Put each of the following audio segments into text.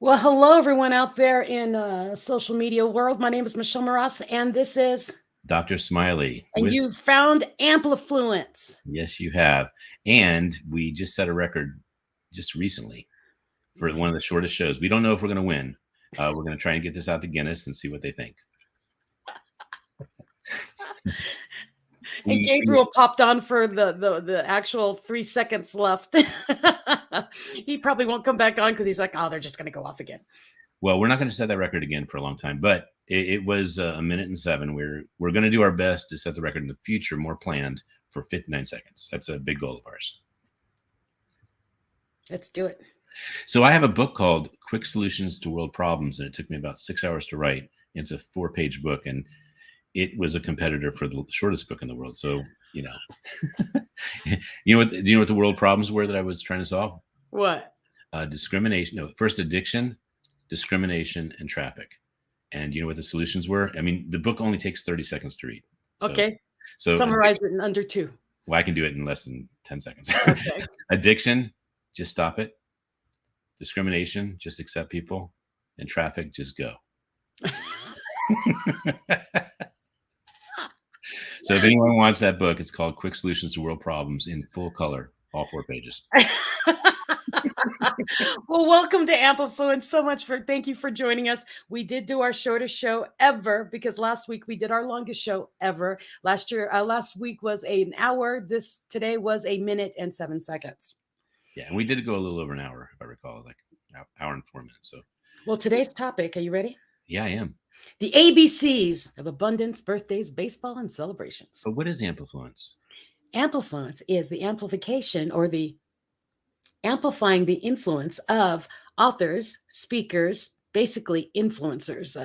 Well, hello, everyone out there in social media world. My name is Michelle Maras, and this is, Dr. Smiley and with you found Amplifluence. Yes, you have. And we just set a record just recently for one of the shortest shows. We don't know if we're going to win. We're going to try and get this out to Guinness and see what they think. And Gabriel popped on for the actual 3 seconds left. He probably won't come back on because he's like, oh, they're just going to go off again. Well, we're not going to set that record again for a long time, but it was a minute and 7. We're going to do our best to set the record in the future, more planned, for 59 seconds. That's a big goal of ours. Let's do it. So I have a book called Quick Solutions to World Problems, and it took me about 6 hours to write. It's a 4-page book, and it was a competitor for the shortest book in the world. So, do you know what the world problems were that I was trying to solve? What? Discrimination. No, first addiction, discrimination, and traffic. And you know what the solutions were? I mean, the book only takes 30 seconds to read. Okay. So summarize it in under 2. Well, I can do it in less than 10 seconds. Okay. Addiction, just stop it. Discrimination, just accept people. And traffic, just go. So if anyone wants that book, it's called Quick Solutions to World Problems in full color, all 4 pages. Well, welcome to Amplifluence. Thank you for joining us. We did do our shortest show ever because last week we did our longest show ever. Last week was an hour. Today was a minute and 7 seconds. Yeah, and we did go a little over an hour, if I recall, like an hour and 4 minutes. So, well, today's topic, are you ready? Yeah, I am. The ABCs of abundance, birthdays, baseball, and celebrations. So what is Amplifluence? Amplifluence is the amplification or the amplifying the influence of authors, speakers, basically influencers.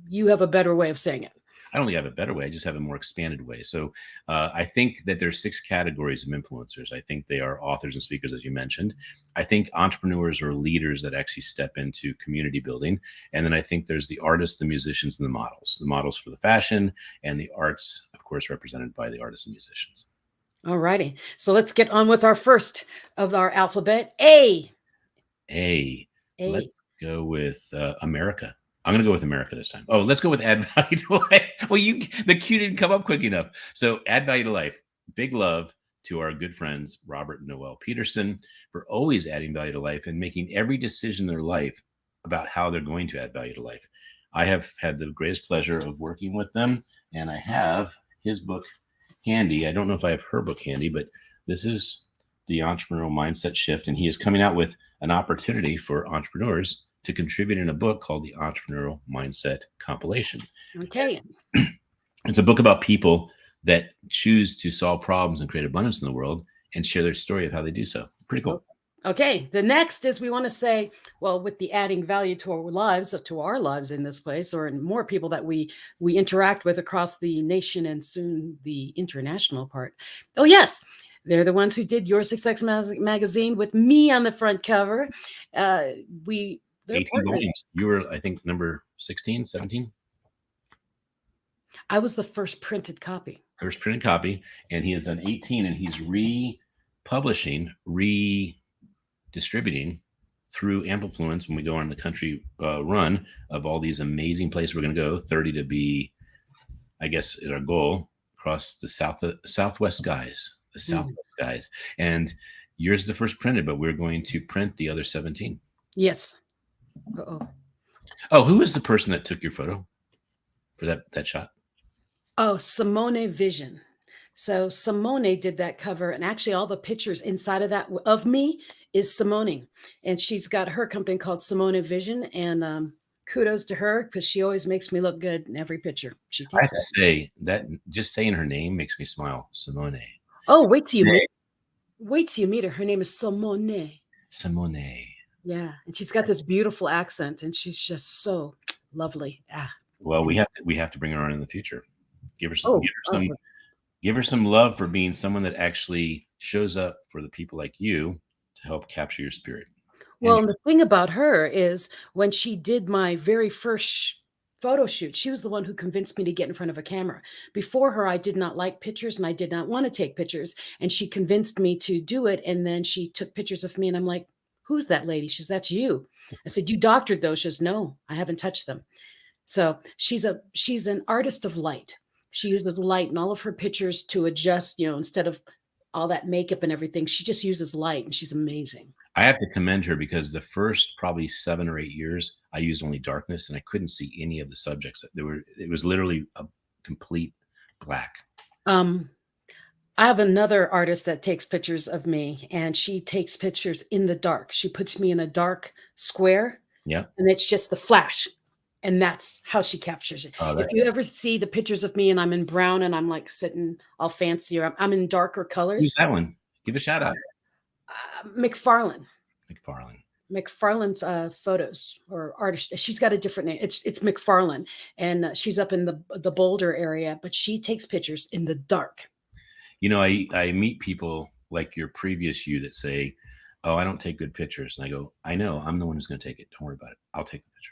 You have a better way of saying it. I don't really have a better way. I just have a more expanded way. So I think that there's 6 categories of influencers. I think they are authors and speakers, as you mentioned. I think entrepreneurs or leaders that actually step into community building. And then I think there's the artists, the musicians, and the models for the fashion, and the arts, of course, represented by the artists and musicians. All righty. So let's get on with our first of our alphabet. A. Let's go with America. I'm going to go with America this time. Oh, let's go with add value to life. Well, the Q didn't come up quick enough. So add value to life. Big love to our good friends, Robert and Noel Peterson, for always adding value to life and making every decision in their life about how they're going to add value to life. I have had the greatest pleasure of working with them, and I have his book handy. I don't know if I have her book handy, but this is the Entrepreneurial Mindset Shift, and he is coming out with an opportunity for entrepreneurs to contribute in a book called the Entrepreneurial Mindset Compilation. Okay. It's a book about people that choose to solve problems and create abundance in the world and share their story of how they do so. Pretty cool. Okay. The next is we want to say, well, with the adding value to our lives in this place, or in more people that we interact with across the nation and soon the international part. Oh, yes. They're the ones who did Your Success magazine with me on the front cover. 18 volumes. You were, I think, number 16, 17? I was the first printed copy. First printed copy. And he has done 18, and he's republishing, redistributing through Amplifluence when we go on the country run of all these amazing places we're going to go. 30 to be, I guess, is our goal, across the southwest skies. The southwest skies. And yours is the first printed, but we're going to print the other 17. Yes. Oh, who was the person that took your photo for that shot? Oh, Simone Vision. So Simone did that cover, and actually all the pictures inside of that of me is Simone, and she's got her company called Simone Vision, and kudos to her because she always makes me look good in every picture she takes. I have to say that just saying her name makes me smile. Simone. Oh, wait till you meet her. Her name is Simone. Simone. Yeah, and she's got this beautiful accent, and she's just so lovely. Well, we have to bring her on in the future. Give her some love for being someone that actually shows up for the people like you to help capture your spirit. Well, and the thing about her is when she did my very first photo shoot, she was the one who convinced me to get in front of a camera. Before her, I did not like pictures and I did not want to take pictures. And she convinced me to do it. And then she took pictures of me and I'm like, who's that lady? She says, that's you. I said, you doctored those? She says, no, I haven't touched them. So she's an artist of light. She uses light in all of her pictures to adjust, instead of all that makeup and everything, she just uses light, and she's amazing. I have to commend her because the first probably 7 or 8 years, I used only darkness and I couldn't see any of the subjects. It was literally a complete black. I have another artist that takes pictures of me, and she takes pictures in the dark. She puts me in a dark square, Yeah. and it's just the flash. And that's how she captures it. Oh, If you ever see the pictures of me and I'm in brown and I'm like sitting all fancy, or I'm in darker who's colors, that one? Give a shout out. McFarlane. McFarlane. Photos or artist. She's got a different name. It's McFarlane, and she's up in the Boulder area, but she takes pictures in the dark. I meet people like your previous you that say, "Oh, I don't take good pictures," and I go, "I know. I'm the one who's going to take it. Don't worry about it. I'll take the picture."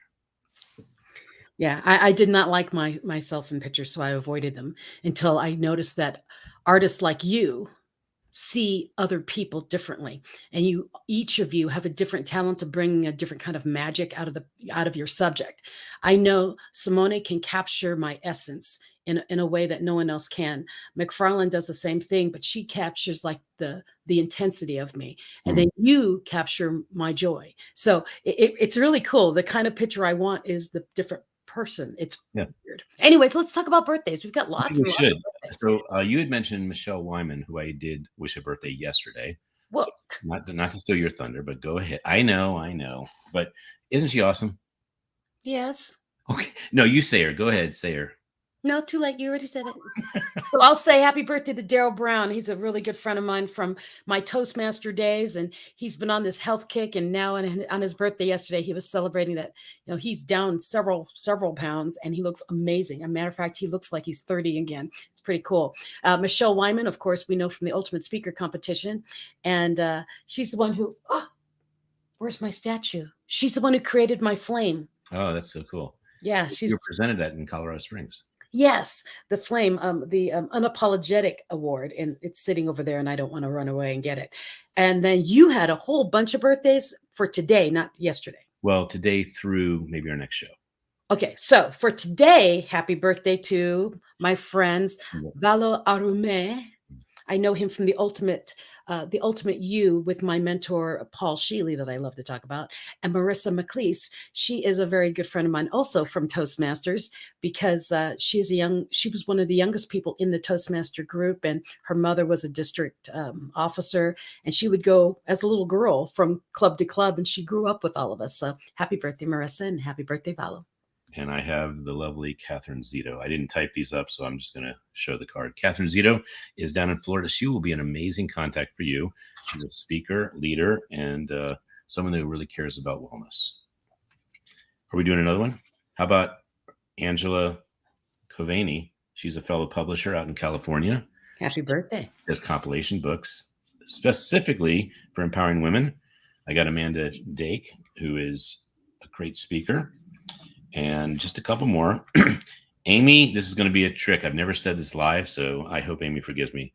Yeah, I did not like myself in pictures, so I avoided them until I noticed that artists like you see other people differently, and each of you have a different talent of bringing a different kind of magic out of your subject. I know Simone can capture my essence in a way that no one else can. McFarlane does the same thing, but she captures like the intensity of me, and then you capture my joy. So it's really cool. The kind of picture I want is the different person. It's weird. Anyways, let's talk about birthdays. We've got lots and lots of birthdays. So you had mentioned Michelle Wyman, who I did wish a birthday yesterday. Well, so not to steal your thunder, but go ahead. I know. But isn't she awesome? Yes. Okay. No, you say her. Go ahead. Say her. No, too late. You already said it. So I'll say happy birthday to Daryl Brown. He's a really good friend of mine from my Toastmaster days, and he's been on this health kick. And now on his birthday yesterday, he was celebrating that he's down several pounds, and he looks amazing. As a matter of fact, he looks like he's 30 again. It's pretty cool. Michelle Wyman, of course, we know from the Ultimate Speaker competition, and she's the one who. Oh, where's my statue? She's the one who created my flame. Oh, that's so cool. Yeah, you presented that in Colorado Springs. Yes, the flame, the Unapologetic Award, and it's sitting over there, and I don't want to run away and get it. And then you had a whole bunch of birthdays for today, not yesterday. Well, today through maybe our next show. Okay, so for today, happy birthday to my friends Valo Arume. I know him from the Ultimate You with my mentor, Paul Sheely, that I love to talk about, and Marissa McLeese. She is a very good friend of mine, also from Toastmasters, because she was one of the youngest people in the Toastmaster group, and her mother was a district officer, and she would go as a little girl from club to club, and she grew up with all of us. So happy birthday, Marissa, and happy birthday, Valo. And I have the lovely Catherine Zito. I didn't type these up, so I'm just going to show the card. Catherine Zito is down in Florida. She will be an amazing contact for you. She's a speaker, leader, and someone who really cares about wellness. Are we doing another one? How about Angela Coveney? She's a fellow publisher out in California. Happy birthday. She does compilation books specifically for empowering women. I got Amanda Dake, who is a great speaker. And just a couple more. Amy, this is going to be a trick. I've never said this live, so I hope Amy forgives me.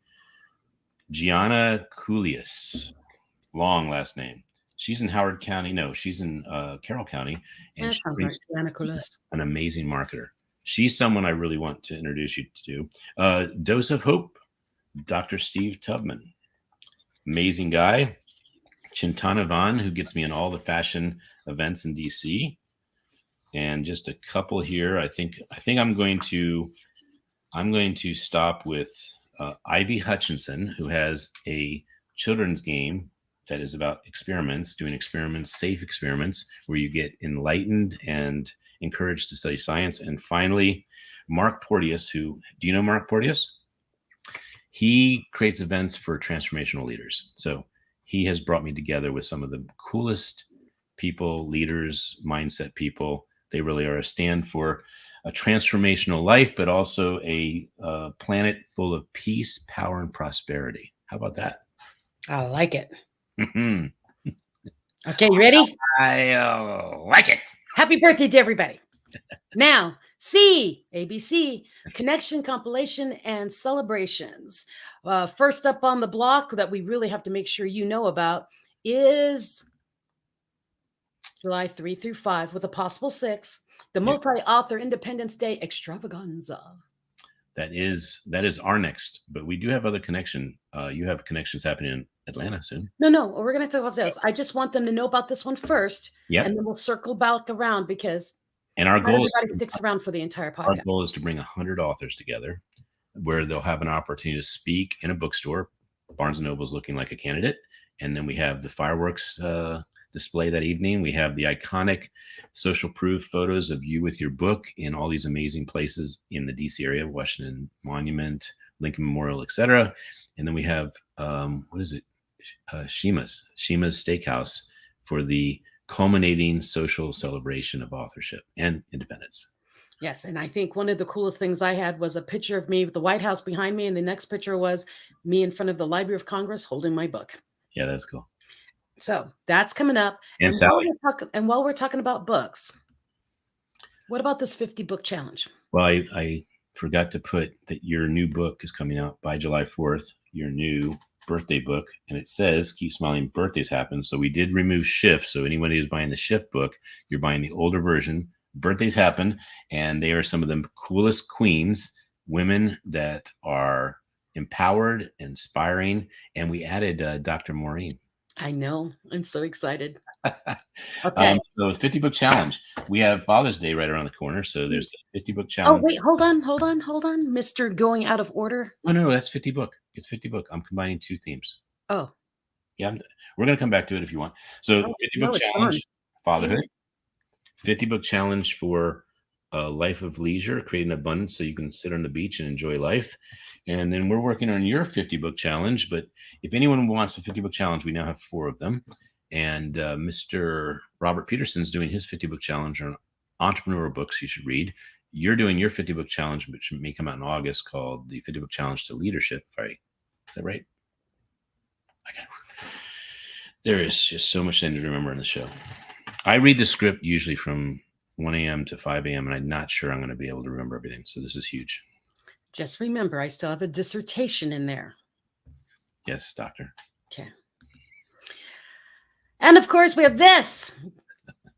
Gianna Coolius, long last name. She's in Howard County. No, she's in Carroll County. And she's an amazing marketer. She's someone I really want to introduce you to. Dose of Hope, Dr. Steve Tubman. Amazing guy. Chintana Vaughn, who gets me in all the fashion events in DC. And just a couple here. I think I'm going to stop with Ivy Hutchinson, who has a children's game that is about experiments, doing experiments, safe experiments, where you get enlightened and encouraged to study science. And finally, Mark Porteous, do you know Mark Porteous? He creates events for transformational leaders. So he has brought me together with some of the coolest people, leaders, mindset people. They really are a stand for a transformational life, but also a planet full of peace, power, and prosperity. How about that? I like it. Okay, you ready? I like it. Happy birthday to everybody. Now, ABC, connection, compilation, and celebrations. First up on the block that we really have to make sure you know about is July 3 through 5 with a possible 6, the Yep. multi-author Independence Day extravaganza. That is our next, but we do have other connection. You have connections happening in Atlanta soon. No, we're going to talk about this. I just want them to know about this one first, Yep. and then we'll circle back around because And our not goal is everybody sticks around for the entire our podcast. goal is to bring 100 authors together, where they'll have an opportunity to speak in a bookstore. Barnes and Noble is looking like a candidate, and then we have the fireworks display that evening. We have the iconic social proof photos of you with your book in all these amazing places in the DC area, Washington Monument, Lincoln Memorial, etc. And then we have what is it? Shima's Steakhouse for the culminating social celebration of authorship and independence. Yes, and I think one of the coolest things I had was a picture of me with the White House behind me, and the next picture was me in front of the Library of Congress holding my book. Yeah, that's cool. So that's coming up. And Sally. While we're talking about books, what about this 50 book challenge? Well, I forgot to put that your new book is coming out by July 4th, your new birthday book. And it says, Keep Smiling, Birthdays Happen. So we did remove Shift. So anybody who's buying the Shift book, you're buying the older version. Birthdays Happen. And they are some of the coolest queens, women that are empowered, inspiring. And we added Dr. Maureen. I know. I'm so excited. Okay. So 50 book challenge. We have Father's Day right around the corner. So there's the 50 book Oh, challenge. wait, hold on. Mr. Going Out of Order. No, that's 50 book. It's 50 book. I'm combining two themes. Oh. Yeah, we're going to come back to it if you want. So 50 book challenge, fatherhood. 50 book challenge for a life of leisure, creating abundance so you can sit on the beach and enjoy life. And then we're working on your 50 book challenge. But if anyone wants a 50 book challenge, we now have 4 of them. And Mr. Robert Peterson's doing his 50 book challenge on entrepreneur books you should read. You're doing your 50 book challenge, which may come out in August, called the 50 book challenge to leadership. Is that right? There is just so much thing to remember in the show. I read the script usually from 1 a.m. to 5 a.m. and I'm not sure I'm going to be able to remember everything. So this is huge. Just remember, I still have a dissertation in there. Yes, doctor. Okay. And of course, we have this.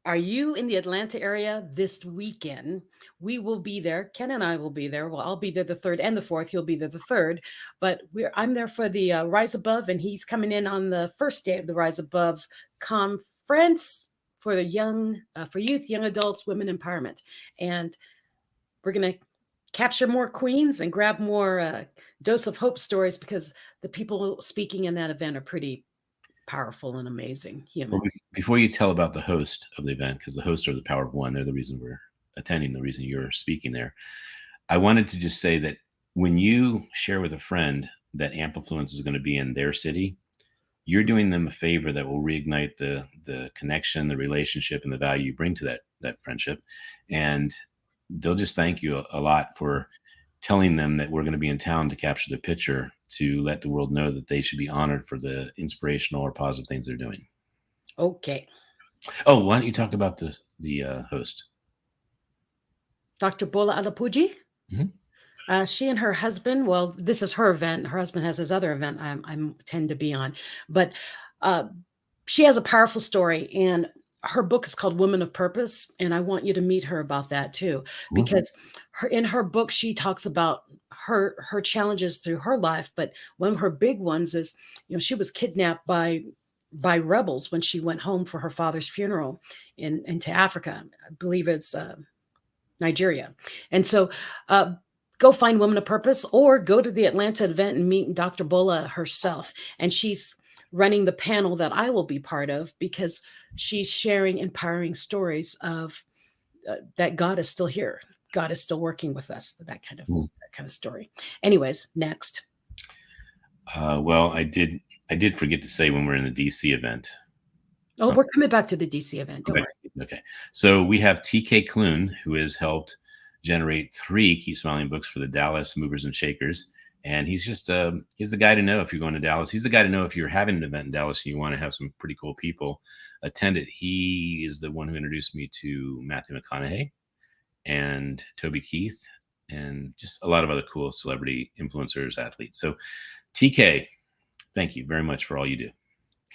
Are you in the Atlanta area this weekend? We will be there. Ken and I will be there. Well, I'll be there the 3rd and the 4th. He'll be there the 3rd. But I'm there for the Rise Above, and he's coming in on the first day of the Rise Above conference for the for youth, young adults, women empowerment. And we're going to capture more queens and grab more dose of hope stories because the people speaking in that event are pretty powerful and amazing humans. Well, before you tell about the host of the event, because the hosts are the Power of One, they're the reason we're attending, the reason you're speaking there. I wanted to just say that when you share with a friend that Amplifluence is going to be in their city, you're doing them a favor that will reignite the connection, the relationship, and the value you bring to that friendship. And they'll just thank you a lot for telling them that we're going to be in town to capture the picture, to let the world know that they should be honored for the inspirational or positive things they're doing. Okay. Oh, why don't you talk about the host? Dr. Bola Alapuji. Mm-hmm. She and her husband, well, this is her event. Her husband has his other event I tend to be on. But she has a powerful story, and her book is called Women of Purpose. And I want you to meet her about that too, because in her book, she talks about her challenges through her life. But one of her big ones is, she was kidnapped by rebels when she went home for her father's funeral into Africa. I believe it's Nigeria. And so go find Women of Purpose or go to the Atlanta event and meet Dr. Bola herself. And she's running the panel that I will be part of because she's sharing empowering stories of that God is still here. God is still working with us. That kind of story. Anyways, next. Well, I did forget to say when we're in the DC event. Oh, we're coming back to the DC event. Don't worry. Okay. So we have TK Clune, who has helped generate 3 Keep Smiling books for the Dallas Movers and Shakers. And he's just he's the guy to know if you're going to Dallas. He's the guy to know if you're having an event in Dallas and you want to have some pretty cool people attend it. He is the one who introduced me to Matthew McConaughey and Toby Keith and just a lot of other cool celebrity influencers, athletes. So TK, thank you very much for all you do.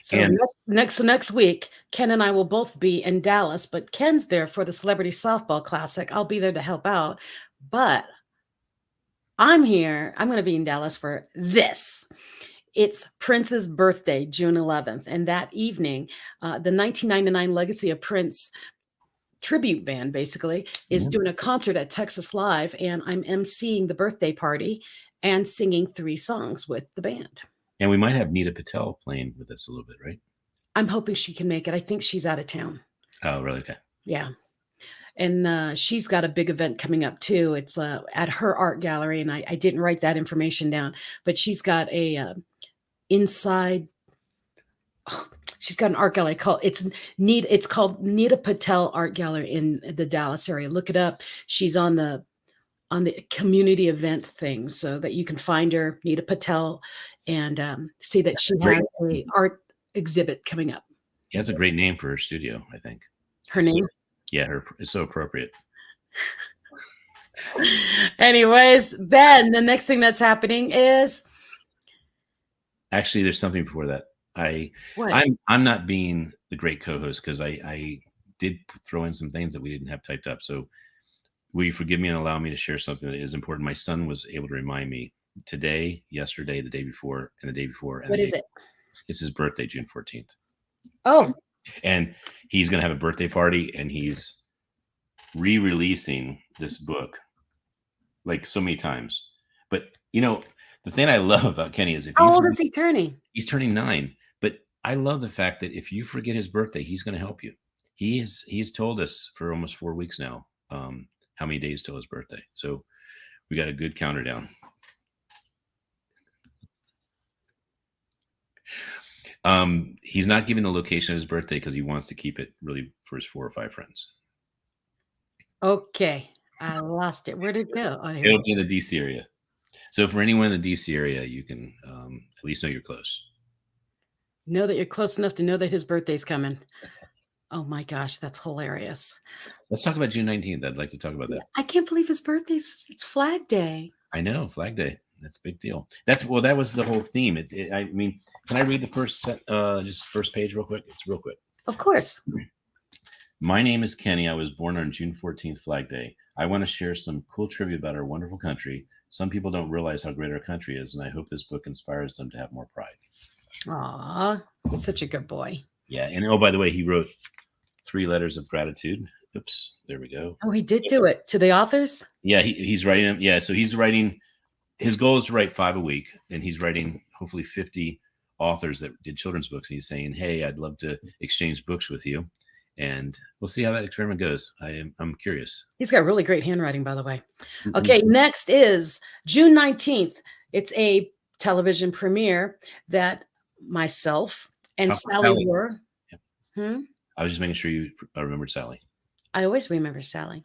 So And next week, Ken and I will both be in Dallas, but Ken's there for the Celebrity Softball Classic. I'll be there to help out, but I'm here. I'm going to be in Dallas for this. It's Prince's birthday, June 11th, and that evening, the 1999 Legacy of Prince tribute band basically is doing a concert at Texas Live, and I'm emceeing the birthday party and singing 3 songs with the band. And we might have Nita Patel playing with us a little bit, right? I'm hoping she can make it. I think she's out of town. Oh, really? Okay. Yeah. And she's got a big event coming up too. It's at her art gallery, and I didn't write that information down, but she's got a inside. Oh, she's got an art gallery called It's called Nita Patel Art Gallery in the Dallas area. Look it up. She's on the community event thing, so that you can find her, Nita Patel, and see that she has a art exhibit coming up. She has a great name for her studio, I think. Her name? Yeah, it's so appropriate. Anyways, then the next thing that's happening is actually there's something before that. what? I'm not being the great co-host because I did throw in some things that we didn't have typed up. So will you forgive me and allow me to share something that is important? My son was able to remind me today, yesterday, the day before, and the day before. And What is it? It's his birthday, June 14th. Oh, and he's going to have a birthday party, and he's re-releasing this book like so many times. But you know, the thing I love about Kenny is how old is he turning? He's turning 9. But I love the fact that if you forget his birthday, he's going to help you. He's told us for almost 4 weeks now how many days till his birthday. So we got a good counter down. He's not giving the location of his birthday because he wants to keep it really for his 4 or 5 friends. Okay, I lost it. Where'd it go? It'll be in the DC area. So for anyone in the DC area, you can at least know you're close. Know that you're close enough to know that his birthday's coming. Oh my gosh, that's hilarious. Let's talk about June 19th. I'd like to talk about that. I can't believe his birthday's, it's Flag Day. I know, Flag Day. That's a big deal. That was the whole theme. I mean, can I read the first page real quick? It's real quick. Of course. My name is Kenny. I was born on June 14th, Flag Day. I want to share some cool trivia about our wonderful country. Some people don't realize how great our country is, and I hope this book inspires them to have more pride. Aw, he's such a good boy. Yeah, and oh, by the way, he wrote 3 letters of gratitude. Oops, there we go. Oh, he did do it to the authors? Yeah, he's writing them. Yeah, so he's writing. His goal is to write 5 a week, and he's writing hopefully 50 authors that did children's books. And he's saying, "Hey, I'd love to exchange books with you," and we'll see how that experiment goes. I'm curious. He's got really great handwriting, by the way. Okay, next is June 19th. It's a television premiere that myself and Sally were. Yeah. I was just making sure you remembered Sally. I always remember Sally.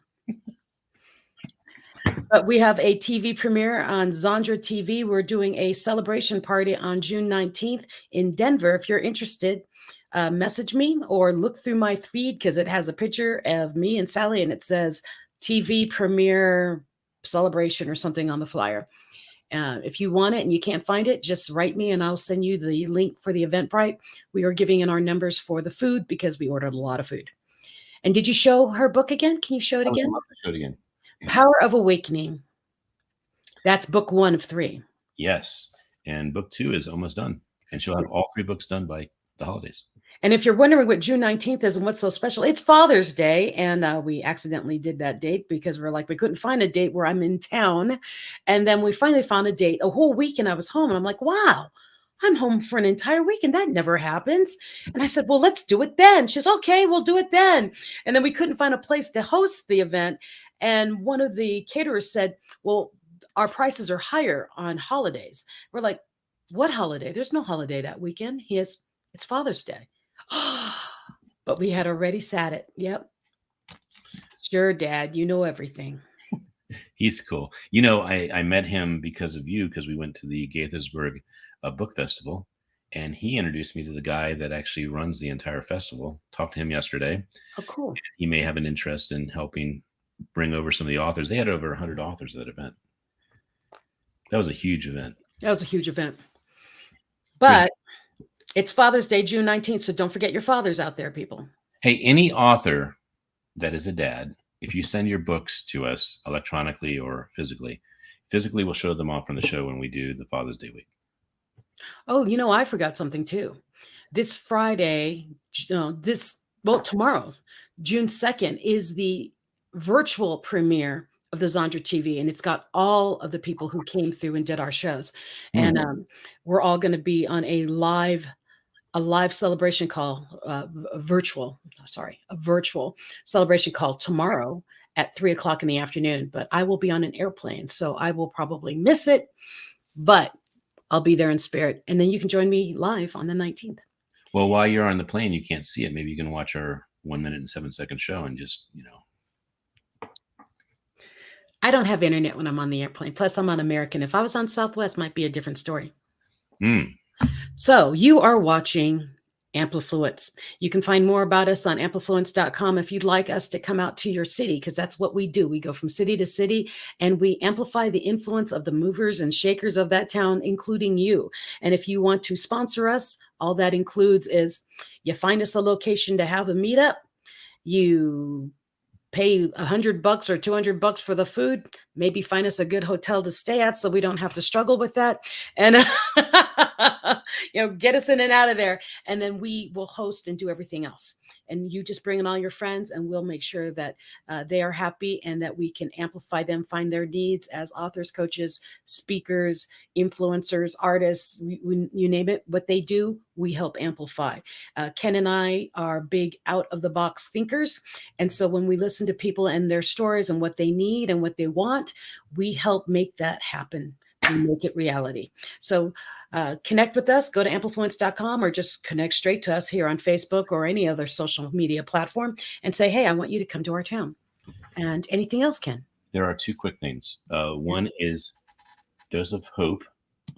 But we have a TV premiere on Zandra TV. We're doing a celebration party on June 19th in Denver. If you're interested, message me or look through my feed because it has a picture of me and Sally and it says TV premiere celebration or something on the flyer. If you want it and you can't find it, just write me and I'll send you the link for the Eventbrite. We are giving in our numbers for the food because we ordered a lot of food. And did you show her book again? Can you show it again? I'd love to show it again. Power of Awakening. That's book 1 of 3. Yes. And book 2 is almost done. And she'll have all 3 books done by the holidays. And if you're wondering what June 19th is and what's so special, it's Father's Day. And we accidentally did that date because we couldn't find a date where I'm in town. And then we finally found a date a whole week and I was home. And I'm like, wow, I'm home for an entire week. And that never happens. And I said, well, let's do it then. She's okay, we'll do it then. And then we couldn't find a place to host the event. And one of the caterers said, well, our prices are higher on holidays. We're like, what holiday? There's no holiday that weekend. It's Father's Day. But we had already sat it. Yep. Sure, Dad, you know everything. He's cool. You know, I met him because of you, because we went to the Gaithersburg Book Festival, and he introduced me to the guy that actually runs the entire festival. Talked to him yesterday. Oh, cool. He may have an interest in helping bring over some of the authors. They had over 100 authors at that event. That was a huge event. That was a huge event. But It's Father's Day, June 19th. So don't forget your fathers out there, people. Hey, any author that is a dad, if you send your books to us electronically or physically we'll show them off on the show when we do the Father's Day week. Oh, I forgot something too. This Friday, tomorrow, June 2nd, is the virtual premiere of the Zandra TV, and it's got all of the people who came through and did our shows. And we're all going to be on a live celebration call, a virtual celebration call tomorrow at 3:00 in the afternoon. But I will be on an airplane, so I will probably miss it, but I'll be there in spirit. And then you can join me live on the 19th. Well, while you're on the plane, you can't see it. Maybe you can watch our 1 minute and 7-second show and just, I don't have internet when I'm on the airplane. Plus, I'm on American. If I was on Southwest, might be a different story. So you are watching Amplifluence. You can find more about us on amplifluence.com if you'd like us to come out to your city, because that's what we do. We go from city to city and we amplify the influence of the movers and shakers of that town, including you. And if you want to sponsor us, all that includes is you find us a location to have a meetup, you pay $100 or $200 for the food, maybe find us a good hotel to stay at so we don't have to struggle with that, and get us in and out of there, and then we will host and do everything else. And you just bring in all your friends and we'll make sure that they are happy and that we can amplify them, find their needs as authors, coaches, speakers, influencers, artists, you name it. What they do, we help amplify. Ken and I are big out of the box thinkers. And so when we listen to people and their stories and what they need and what they want, we help make that happen. We make it reality. So connect with us, go to amplifluence.com or just connect straight to us here on Facebook or any other social media platform and say, hey, I want you to come to our town. And anything else, Ken? There are two quick things. One is Dose of Hope,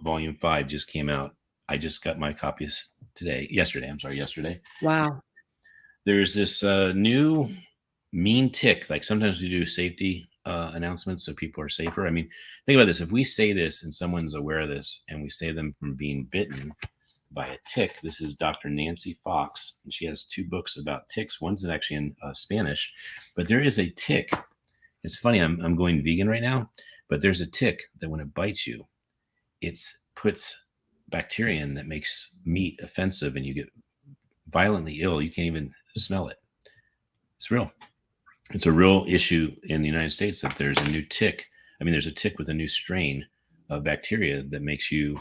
Volume 5 just came out. I just got my copies yesterday. Wow. There's this new mean tick. Like sometimes we do safety announcements so people are safer. I mean, think about this. If we say this and someone's aware of this and we save them from being bitten by a tick, this is Dr. Nancy Fox, and she has 2 books about ticks. One's actually in Spanish, but there is a tick. It's funny. I'm going vegan right now, but there's a tick that when it bites you, it puts bacteria in that makes meat offensive and you get violently ill. You can't even smell it. It's real. It's a real issue in the United States that there's a new tick. I mean, there's a tick with a new strain of bacteria that makes you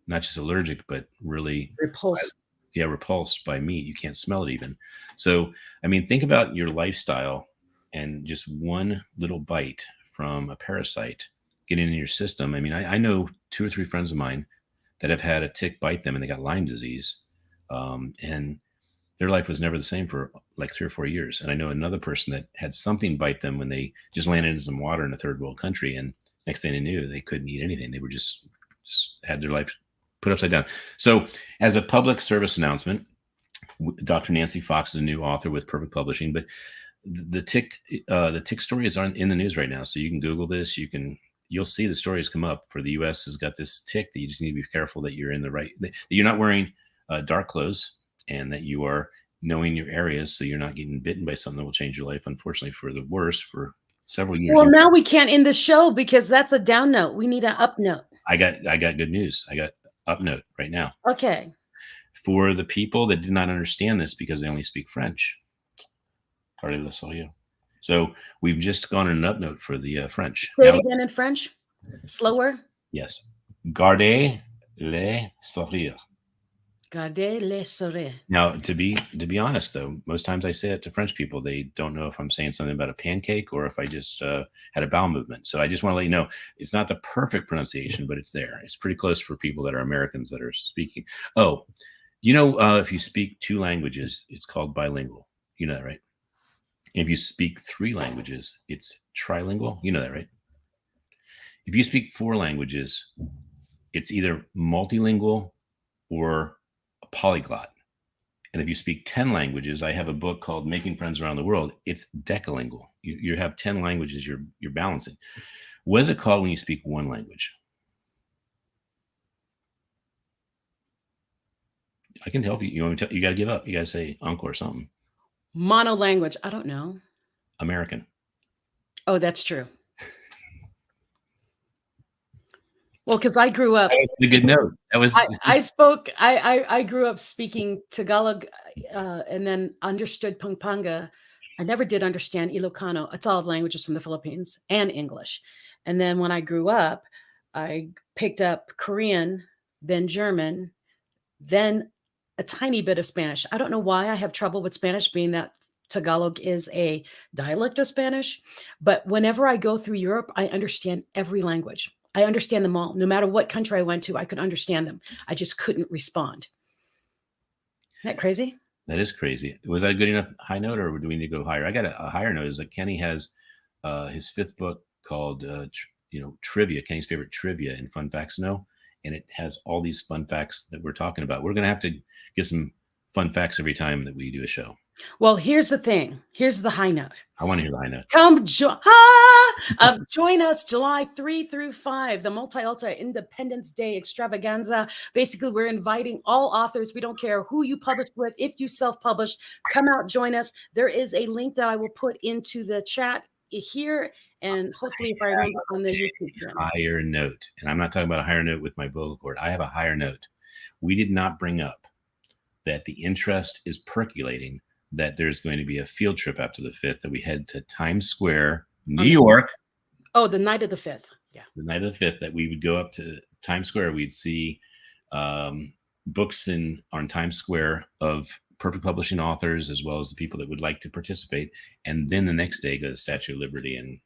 not just allergic, but really repulsed. Repulsed by meat. You can't smell it even. So, I mean, think about your lifestyle and just one little bite from a parasite getting in your system. I mean, I know 2 or 3 friends of mine that have had a tick bite them and they got Lyme disease. And their life was never the same for like 3 or 4 years. And I know another person that had something bite them when they just landed in some water in a third world country. And next thing they knew, they couldn't eat anything. They were just had their life put upside down. So as a public service announcement, Dr. Nancy Fox is a new author with Perfect Publishing, but the tick stories aren't in the news right now. So you can Google this. You'll see the stories come up. For the U.S. has got this tick that you just need to be careful that you're in the right, that you're not wearing dark clothes, and that you are knowing your areas so you're not getting bitten by something that will change your life, unfortunately, for the worse for several years. Well, now we can't end the show because that's a down note. We need an up note. I got good news. I got up note right now. Okay. For the people that did not understand this because they only speak French. So we've just gone on an up note for the French. Say it again in French. Slower. Yes. Gardez les sourires. Gardez les sourires. Now, to be honest, though, most times I say it to French people, they don't know if I'm saying something about a pancake or if I just had a bowel movement. So I just want to let you know, it's not the perfect pronunciation, but it's there. It's pretty close for people that are Americans that are speaking. Oh, if you speak 2 languages, it's called bilingual. You know that, right? If you speak 3 languages, it's trilingual. You know that, right? If you speak 4 languages, it's either multilingual or a polyglot. And if you speak 10 languages, I have a book called Making Friends Around the World. It's decalingual. You have 10 languages you're balancing. What is it called when you speak 1 language? I can help you. You want me to, you got to give up. You got to say uncle or something. Mono language. I don't know. American. Oh, that's true. Well, because I grew up. That was the good note. That was. I grew up speaking Tagalog and then understood Pampanga. I never did understand Ilocano. It's all languages from the Philippines and English. And then when I grew up, I picked up Korean, then German, then a tiny bit of Spanish. I don't know why I have trouble with Spanish, being that Tagalog is a dialect of Spanish. But whenever I go through Europe, I understand every language. I understand them all. No matter what country I went to, I could understand them. I just couldn't respond. Isn't that crazy? That is crazy. Was that a good enough high note, or do we need to go higher? I got a higher note. Is that Kenny has his fifth book called Trivia, Kenny's favorite trivia and fun facts to know, and it has all these fun facts that we're talking about. We're going to have to give some fun facts every time that we do a show. Well, here's the thing. Here's the high note. I want to hear the high note. Come join us July 3 through 5, the Multi-Ultra Independence Day extravaganza. Basically, we're inviting all authors. We don't care who you publish with. If you self-published, come out, join us. There is a link that I will put into the chat here, and hopefully if I remember on the YouTube channel. Higher note. And I'm not talking about a higher note with my vocal cord. I have a higher note. We did not bring up that the interest is percolating, that there's going to be a field trip after the 5th, that we head to Times Square, New York. Oh, the night of the 5th. Yeah. The night of the 5th, that we would go up to Times Square. We'd see books on Times Square of perfect publishing authors, as well as the people that would like to participate. And then the next day, go to the Statue of Liberty and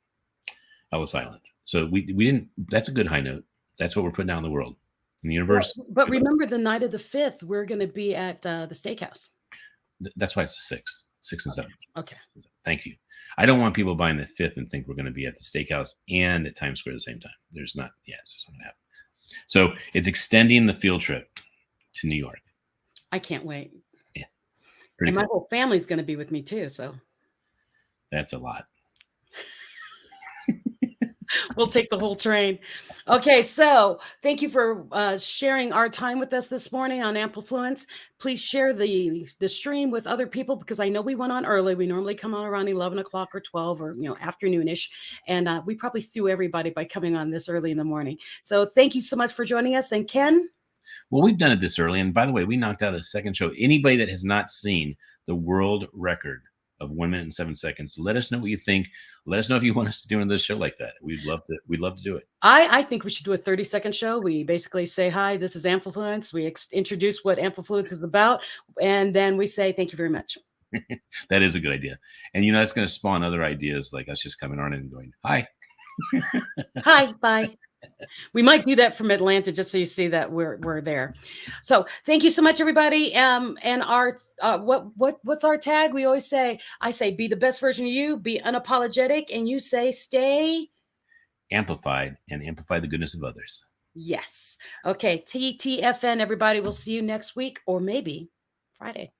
Ellis Island. So we didn't, that's a good high note. That's what we're putting out in the world, in the universe. But remember, the night of the 5th, we're going to be at the steakhouse. That's why it's the 6th and 7th. Okay. Thank you. I don't want people buying the 5th and think we're going to be at the steakhouse and at Times Square at the same time. It's just not going to happen. So it's extending the field trip to New York. I can't wait. Yeah. And my whole family's going to be with me too. So that's a lot. We'll take the whole train. Okay, so thank you for sharing our time with us this morning on Amplifluence. Please share the stream with other people, because I know we went on early. We normally come on around 11 o'clock or 12 or afternoonish, and we probably threw everybody by coming on this early in the morning. So thank you so much for joining us. And Ken? Well, we've done it this early, and by the way, we knocked out a second show. Anybody that has not seen the world record of 1 minute and 7 seconds, let us know what you think. Let us know if you want us to do another show like that. We'd love to do it. I think we should do a 30-second show. We basically say, hi, this is Amplifluence. We introduce what Amplifluence is about, and then we say thank you very much. That is a good idea. And that's going to spawn other ideas, like us just coming on and going, hi. Hi, bye. We might do that from Atlanta, just so you see that we're there. So thank you so much, everybody. And our what's our tag? We always say, I say, be the best version of you, be unapologetic, and you say, stay amplified and amplify the goodness of others. Yes. Okay. TTFN, everybody. We'll see you next week, or maybe Friday.